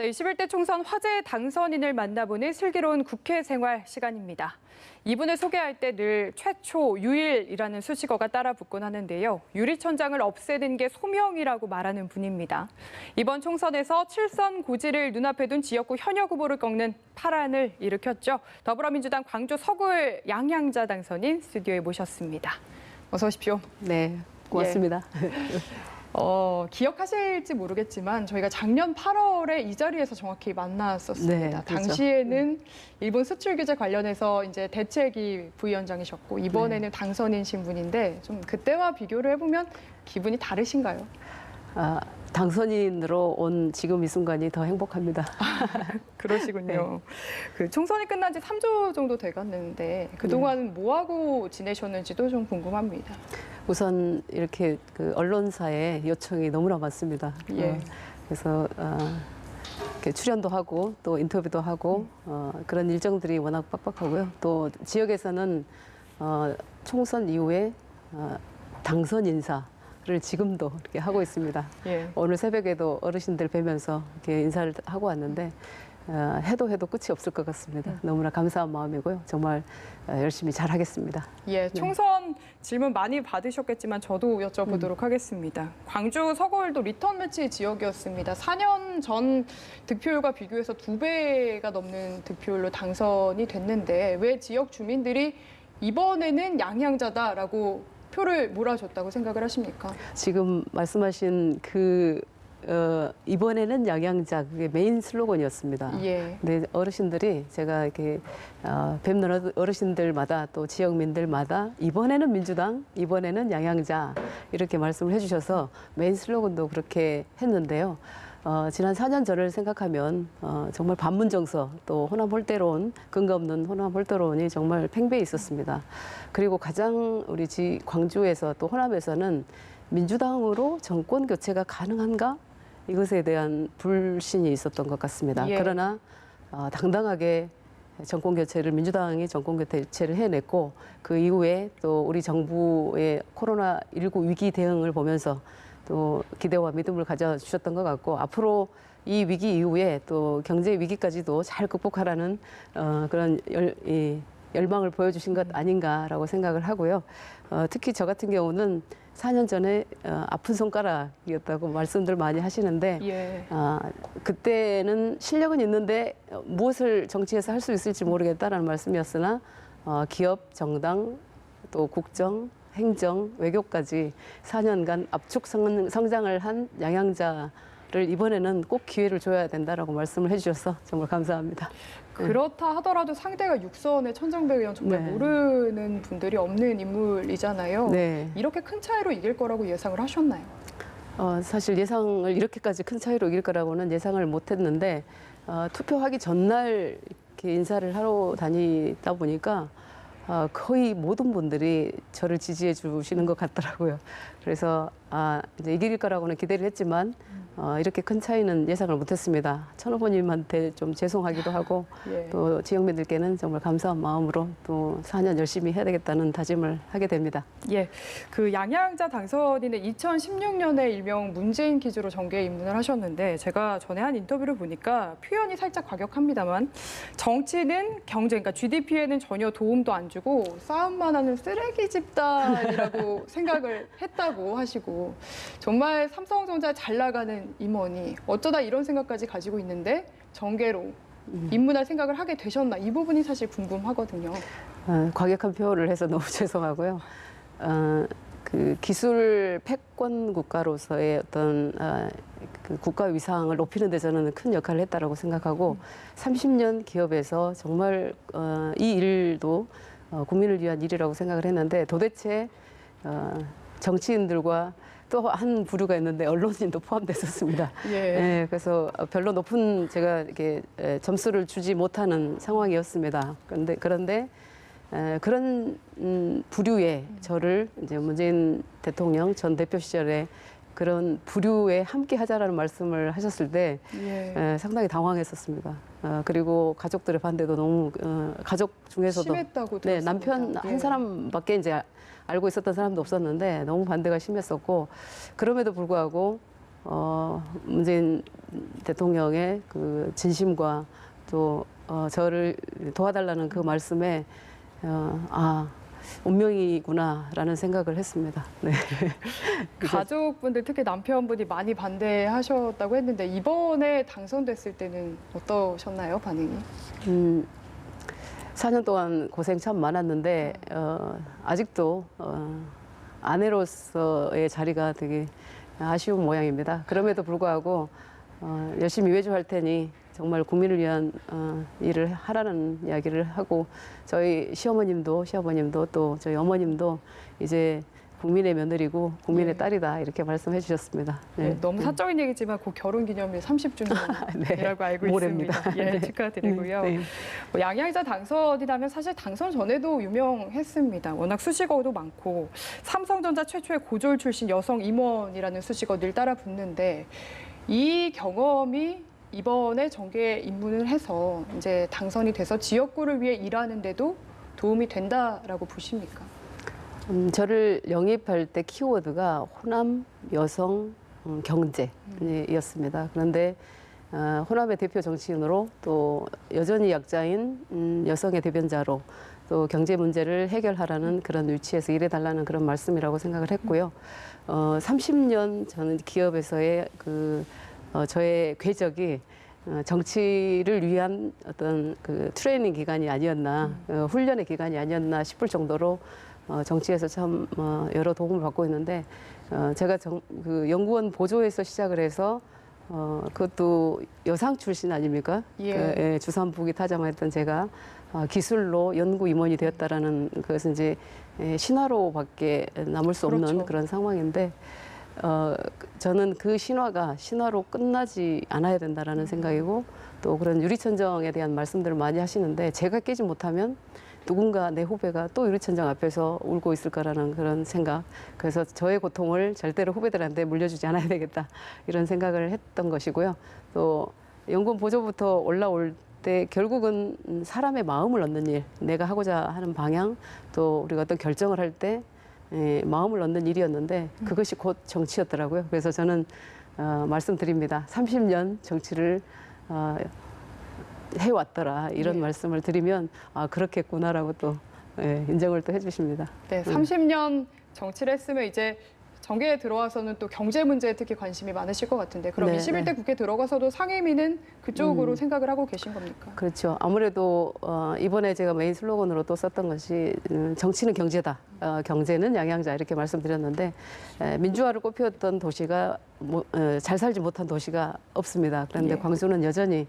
네, 21대 총선 화제의 당선인을 만나보는 슬기로운 국회 생활 시간입니다. 이분을 소개할 때 늘 최초, 유일이라는 수식어가 따라붙곤 하는데요. 유리천장을 없애는 게 소명이라고 말하는 분입니다. 이번 총선에서 7선 고지를 눈앞에 둔 지역구 현역 후보를 꺾는 파란을 일으켰죠. 더불어민주당 광주 서구을 양양자 당선인 스튜디오에 모셨습니다. 어서 오십시오. 네, 고맙습니다. 기억하실지 모르겠지만 저희가 작년 8월에 이 자리에서 정확히 만났었습니다. 네, 그렇죠. 당시에는 일본 수출 규제 관련해서 이제 대책위 부위원장이셨고 이번에는 당선인신 분인데 좀 그때와 비교를 해보면 기분이 다르신가요? 당선인으로 온 지금 이 순간이 더 행복합니다. 그러시군요. 네. 그 총선이 끝난 지 3주 정도 돼갔는데 그동안 뭐 하고 지내셨는지도 좀 궁금합니다. 우선 이렇게 그 언론사의 요청이 너무나 많습니다. 예. 그래서 이렇게 출연도 하고 또 인터뷰도 하고 그런 일정들이 워낙 빡빡하고요. 또 지역에서는 총선 이후에 당선 인사를 지금도 이렇게 하고 있습니다. 예. 오늘 새벽에도 어르신들 뵈면서 이렇게 인사를 하고 왔는데 해도 끝이 없을 것 같습니다. 너무나 감사한 마음이고요. 정말 열심히 잘하겠습니다. 예, 총선 질문 많이 받으셨겠지만 저도 여쭤보도록 하겠습니다. 광주 서구울도 리턴 매치 지역이었습니다. 4년 전 득표율과 비교해서 2배가 넘는 득표율로 당선이 됐는데 왜 지역 주민들이 이번에는 양양자다라고 표를 몰아줬다고 생각을 하십니까? 지금 말씀하신 이번에는 양양자 그게 메인 슬로건이었습니다. 예. 근데 어르신들이 제가 이렇게 뵙는 어르신들마다 또 지역민들마다 이번에는 민주당, 이번에는 양양자 이렇게 말씀을 해주셔서 메인 슬로건도 그렇게 했는데요. 지난 4년 전을 생각하면 정말 반문정서 또 호남 홀대론, 근거 없는 호남 홀대론이 정말 팽배해 있었습니다. 그리고 가장 우리 광주에서 또 호남에서는 민주당으로 정권 교체가 가능한가? 이것에 대한 불신이 있었던 것 같습니다. 예. 그러나 당당하게 민주당이 정권 교체를 해냈고 그 이후에 또 우리 정부의 코로나19 위기 대응을 보면서 또 기대와 믿음을 가져주셨던 것 같고 앞으로 이 위기 이후에 또 경제 위기까지도 잘 극복하라는 그런 열망을 보여주신 것 아닌가라고 생각을 하고요. 특히 저 같은 경우는 4년 전에 아픈 손가락이었다고 말씀들 많이 하시는데 예. 그때는 실력은 있는데 무엇을 정치에서 할 수 있을지 모르겠다라는 말씀이었으나 기업, 정당, 또 국정, 행정, 외교까지 4년간 압축 성장을 한 양양자를 이번에는 꼭 기회를 줘야 된다라고 말씀을 해주셔서 정말 감사합니다. 그렇다 하더라도 상대가 육선의 천정배 의원 정말 네. 모르는 분들이 없는 인물이잖아요. 네. 이렇게 큰 차이로 이길 거라고 예상을 하셨나요? 사실 예상을 이렇게까지 큰 차이로 이길 거라고는 예상을 못했는데 투표하기 전날 이렇게 인사를 하러 다니다 보니까 거의 모든 분들이 저를 지지해 주시는 것 같더라고요. 그래서 이제 이길 거라고는 기대를 했지만 이렇게 큰 차이는 예상을 못했습니다. 천 후보님한테 좀 죄송하기도 하고 예. 또 지역민들께는 정말 감사한 마음으로 또 4년 열심히 해야 되겠다는 다짐을 하게 됩니다. 예, 그 양양자 당선인은 2016년에 일명 문재인 퀴즈로 정계에 입문을 하셨는데 제가 전에 한 인터뷰를 보니까 표현이 살짝 과격합니다만 정치는 경제, 그러니까 GDP에는 전혀 도움도 안 주고 싸움만 하는 쓰레기 집단이라고 생각을 했다고 하시고 정말 삼성전자 잘 나가는 임원이 어쩌다 이런 생각까지 가지고 있는데 정계로 입문할 생각을 하게 되셨나 이 부분이 사실 궁금하거든요. 과격한 표현을 해서 너무 죄송하고요. 그 기술 패권 국가로서의 어떤 그 국가 위상을 높이는 데 저는 큰 역할을 했다라고 생각하고 30년 기업에서 정말 이 일도 국민을 위한 일이라고 생각을 했는데 도대체 정치인들과 또 한 부류가 있는데 언론인도 포함됐었습니다. 예. 네, 그래서 별로 높은 제가 이렇게 점수를 주지 못하는 상황이었습니다. 그런데 그런 부류의 저를 이제 문재인 대통령 전 대표 시절에 그런 부류에 함께 하자라는 말씀을 하셨을 때 예. 상당히 당황했었습니다. 그리고 가족들의 반대도 너무 가족 중에서도 심했다고 네, 들었습니다. 남편 한 예. 사람밖에 이제 알고 있었던 사람도 없었는데 너무 반대가 심했었고 그럼에도 불구하고 문재인 대통령의 그 진심과 또 저를 도와달라는 그 말씀에 운명이구나라는 생각을 했습니다. 네. 가족분들 특히 남편분이 많이 반대하셨다고 했는데 이번에 당선됐을 때는 어떠셨나요, 반응이? 4년 동안 고생 참 많았는데 아직도 아내로서의 자리가 되게 아쉬운 모양입니다. 그럼에도 불구하고 열심히 외주할 테니 정말 국민을 위한 일을 하라는 이야기를 하고 저희 시어머님도 또 저희 어머님도 이제 국민의 며느리고 국민의 예. 딸이다 이렇게 말씀해 주셨습니다. 네, 너무 사적인 얘기지만 곧 결혼기념일 30주년이라고 알고 모레입니다. 있습니다. 예, 네. 축하드리고요. 네. 뭐 양양자 당선이라면 사실 당선 전에도 유명했습니다. 워낙 수식어도 많고 삼성전자 최초의 고졸 출신 여성 임원이라는 수식어 늘 따라 붙는데 이 경험이 이번에 정계에 입문을 해서 이제 당선이 돼서 지역구를 위해 일하는데도 도움이 된다라고 보십니까? 저를 영입할 때 키워드가 호남, 여성, 경제였습니다. 그런데 호남의 대표 정치인으로 또 여전히 약자인 여성의 대변자로 또 경제 문제를 해결하라는 그런 위치에서 일해달라는 그런 말씀이라고 생각을 했고요. 30년 저는 기업에서의 저의 궤적이 정치를 위한 어떤 그 트레이닝 기간이 아니었나, 훈련의 기간이 아니었나 싶을 정도로 정치에서 참 여러 도움을 받고 있는데 제가 그 연구원 보조에서 시작을 해서 그것도 여상 출신 아닙니까? 예. 주산부기 타자마했던 제가 기술로 연구 임원이 되었다라는 그것은 이제 신화로밖에 남을 수 없는 그렇죠. 그런 상황인데 저는 그 신화로 끝나지 않아야 된다라는 생각이고 또 그런 유리천정에 대한 말씀들을 많이 하시는데 제가 깨지 못하면 누군가 내 후배가 또 유리천정 앞에서 울고 있을 거라는 그런 생각. 그래서 저의 고통을 절대로 후배들한테 물려주지 않아야 되겠다 이런 생각을 했던 것이고요. 또 연구원 보조부터 올라올 때 결국은 사람의 마음을 얻는 일, 내가 하고자 하는 방향, 또 우리가 어떤 결정을 할 때 마음을 얻는 일이었는데 그것이 곧 정치였더라고요. 그래서 저는 말씀드립니다. 30년 정치를 해왔더라 이런 예. 말씀을 드리면 그렇겠구나라고 또 인정을 또 해주십니다. 네, 30년 정치를 했으면 이제 정계에 들어와서는 또 경제 문제에 특히 관심이 많으실 것 같은데 그럼 네, 21대 국회 들어가서도 상임위는 그쪽으로 생각을 하고 계신 겁니까? 그렇죠. 아무래도 이번에 제가 메인 슬로건으로 또 썼던 것이 정치는 경제다. 경제는 양양자 이렇게 말씀드렸는데 민주화를 꽃피웠던 도시가 잘 살지 못한 도시가 없습니다. 그런데 예. 광주는 여전히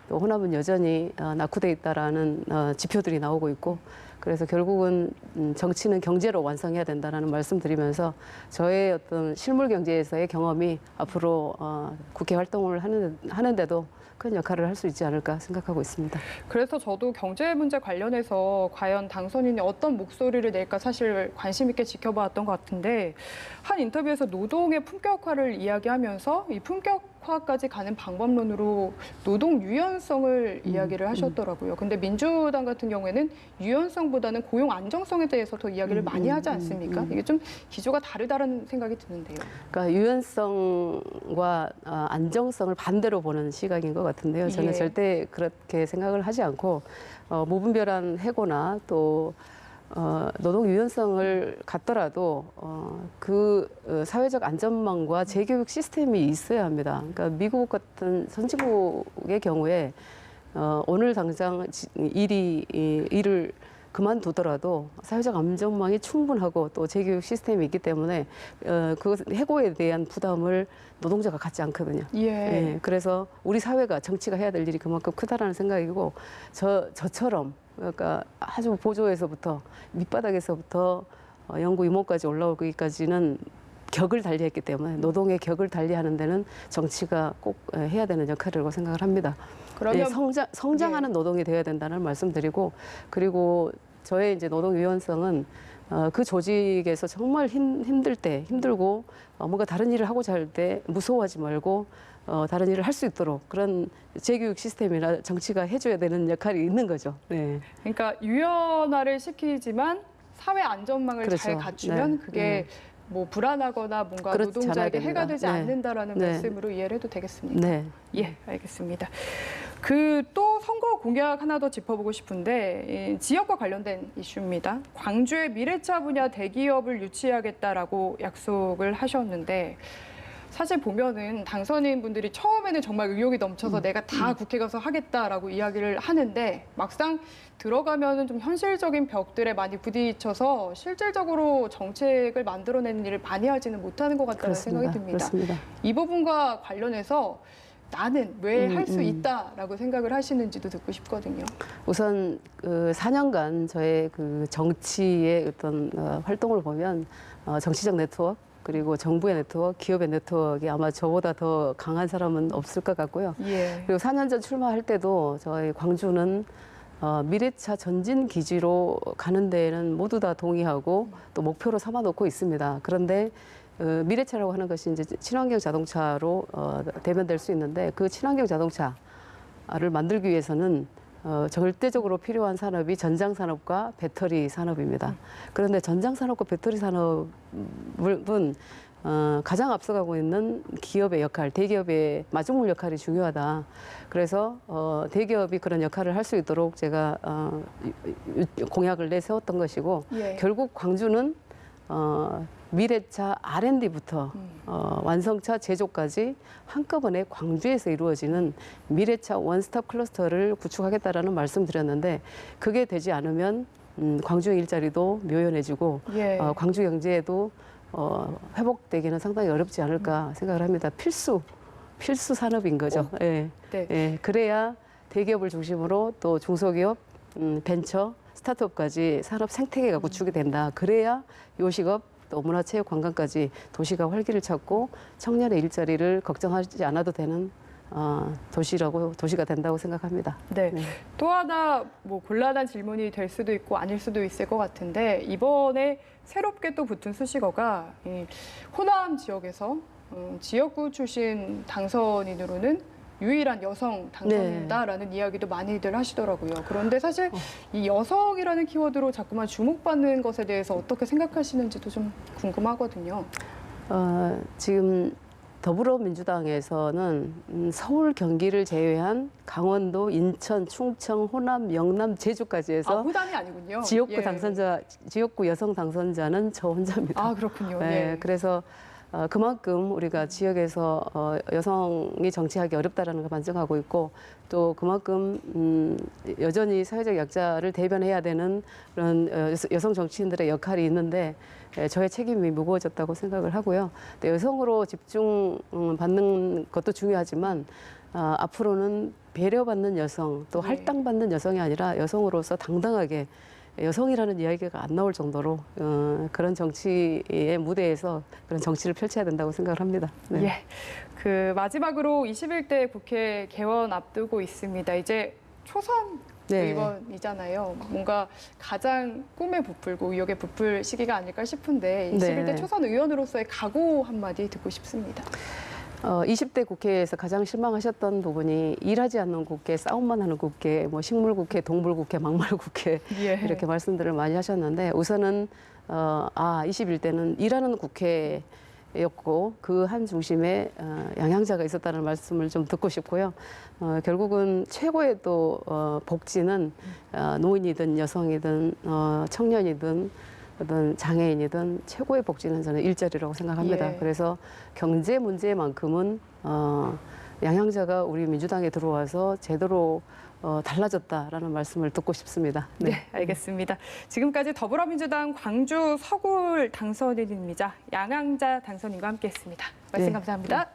또 호남은 여전히 낙후돼 있다라는 지표들이 나오고 있고 그래서 결국은 정치는 경제로 완성해야 된다라는 말씀드리면서 저의 어떤 실물 경제에서의 경험이 앞으로 국회 활동을 하는데도 큰 역할을 할 수 있지 않을까 생각하고 있습니다. 그래서 저도 경제 문제 관련해서 과연 당선인이 어떤 목소리를 낼까 사실 관심 있게 지켜봤던 것 같은데 한 인터뷰에서 노동의 품격화를 이야기하면서 이 품격화까지 가는 방법론으로 노동 유연성을 이야기를 하셨더라고요. 근데 민주당 같은 경우에는 유연성보다는 고용 안정성에 대해서 더 이야기를 많이 하지 않습니까? 이게 좀 기조가 다르다는 생각이 드는데요. 그러니까 유연성과 안정성을 반대로 보는 시각인 것 같은데요. 저는 예. 절대 그렇게 생각을 하지 않고 무분별한 해고나 또 노동 유연성을 갖더라도 그 사회적 안전망과 재교육 시스템이 있어야 합니다. 그러니까 미국 같은 선진국의 경우에 오늘 당장 일을 그만두더라도 사회적 안전망이 충분하고 또 재교육 시스템이 있기 때문에 그 해고에 대한 부담을 노동자가 갖지 않거든요. 예. 그래서 우리 사회가 정치가 해야 될 일이 그만큼 크다라는 생각이고 저처럼 그러니까 아주 보조에서부터 밑바닥에서부터 연구 임원까지 올라오기까지는 격을 달리했기 때문에 노동의 격을 달리하는 데는 정치가 꼭 해야 되는 역할이라고 생각을 합니다. 그러면 성장하는 노동이 되어야 된다는 말씀드리고 그리고 저의 이제 노동 유연성은 그 조직에서 정말 힘들고 뭔가 다른 일을 하고자 할 때 무서워하지 말고 다른 일을 할 수 있도록 그런 재교육 시스템이나 정치가 해줘야 되는 역할이 있는 거죠. 네. 그러니까 유연화를 시키지만 사회 안전망을 그렇죠. 잘 갖추면 네. 그게 뭐 불안하거나 뭔가 그렇지 노동자에게 않아야 해가 됩니다. 되지 네. 않는다라는 네. 말씀으로 이해를 해도 되겠습니까? 네. 예, 알겠습니다. 그 또 선거 공약 하나 더 짚어보고 싶은데 지역과 관련된 이슈입니다. 광주의 미래차 분야 대기업을 유치하겠다라고 약속을 하셨는데 사실 보면은 당선인 분들이 처음에는 정말 의욕이 넘쳐서 내가 다 국회 가서 하겠다라고 이야기를 하는데 막상 들어가면은 좀 현실적인 벽들에 많이 부딪혀서 실질적으로 정책을 만들어내는 일을 많이 하지는 못하는 것 같다는 생각이 듭니다. 그렇습니다. 이 부분과 관련해서 나는 왜 할 수 있다라고 생각을 하시는지도 듣고 싶거든요. 우선 그 4년간 저의 그 정치의 어떤 활동을 보면 정치적 네트워크 그리고 정부의 네트워크, 기업의 네트워크가 아마 저보다 더 강한 사람은 없을 것 같고요. 예. 그리고 4년 전 출마할 때도 저희 광주는 미래차 전진 기지로 가는 데에는 모두 다 동의하고 또 목표로 삼아놓고 있습니다. 그런데 미래차라고 하는 것이 이제 친환경 자동차로 대변될 수 있는데 그 친환경 자동차를 만들기 위해서는 절대적으로 필요한 산업이 전장 산업과 배터리 산업입니다. 그런데 전장 산업과 배터리 산업은 가장 앞서가고 있는 기업의 역할, 대기업의 마중물 역할이 중요하다. 그래서 대기업이 그런 역할을 할 수 있도록 제가 공약을 내세웠던 것이고 예. 결국 광주는 미래차 R&D부터 완성차 제조까지 한꺼번에 광주에서 이루어지는 미래차 원스톱 클러스터를 구축하겠다라는 말씀드렸는데 그게 되지 않으면 광주의 일자리도 묘연해지고 예. 광주 경제에도 회복되기는 상당히 어렵지 않을까 생각을 합니다. 필수 산업인 거죠. 예. 네. 예. 그래야 대기업을 중심으로 또 중소기업, 벤처, 스타트업까지 산업 생태계가 구축이 된다. 그래야 요식업, 또 문화체육 관광까지 도시가 활기를 찾고 청년의 일자리를 걱정하지 않아도 되는 도시가 된다고 생각합니다. 네. 또 하나 뭐 곤란한 질문이 될 수도 있고 아닐 수도 있을 것 같은데 이번에 새롭게 또 붙은 수식어가 이 호남 지역에서 지역구 출신 당선인으로는 유일한 여성 당선인다라는 이야기도 많이들 하시더라고요. 그런데 사실 이 여성이라는 키워드로 자꾸만 주목받는 것에 대해서 어떻게 생각하시는지도 좀 궁금하거든요. 지금 더불어민주당에서는 서울, 경기를 제외한 강원도, 인천, 충청, 호남, 영남, 제주까지 해서 호남이 아니군요. 지역구 예. 지역구 여성 당선자는 저 혼자입니다. 아, 그렇군요. 네, 예. 그래서 그만큼 우리가 지역에서 여성이 정치하기 어렵다라는 걸 반증하고 있고 또 그만큼 여전히 사회적 약자를 대변해야 되는 그런 여성 정치인들의 역할이 있는데 저의 책임이 무거워졌다고 생각을 하고요. 또 여성으로 집중받는 것도 중요하지만 앞으로는 배려받는 여성 또 네. 할당받는 여성이 아니라 여성으로서 당당하게 여성이라는 이야기가 안 나올 정도로 그런 정치의 무대에서 그런 정치를 펼쳐야 된다고 생각을 합니다. 네. 예. 그 마지막으로 21대 국회 개원 앞두고 있습니다. 이제 초선 네. 의원이잖아요. 뭔가 가장 꿈에 부풀고 의욕에 부풀 시기가 아닐까 싶은데 21대 네. 초선 의원으로서의 각오 한마디 듣고 싶습니다. 20대 국회에서 가장 실망하셨던 부분이 일하지 않는 국회, 싸움만 하는 국회, 뭐 식물국회, 동물국회, 막말국회 예. 이렇게 말씀들을 많이 하셨는데 우선은 21대는 일하는 국회였고 그 한 중심에 양향자가 있었다는 말씀을 좀 듣고 싶고요. 결국은 최고의 또 복지는 노인이든 여성이든 청년이든 어떤 장애인이든 최고의 복지는 저는 일자리라고 생각합니다. 예. 그래서 경제 문제만큼은 양향자가 우리 민주당에 들어와서 제대로 달라졌다라는 말씀을 듣고 싶습니다. 네, 알겠습니다. 지금까지 더불어민주당 광주 서구 당선인입니다. 양향자 당선인과 함께했습니다. 말씀 네. 감사합니다.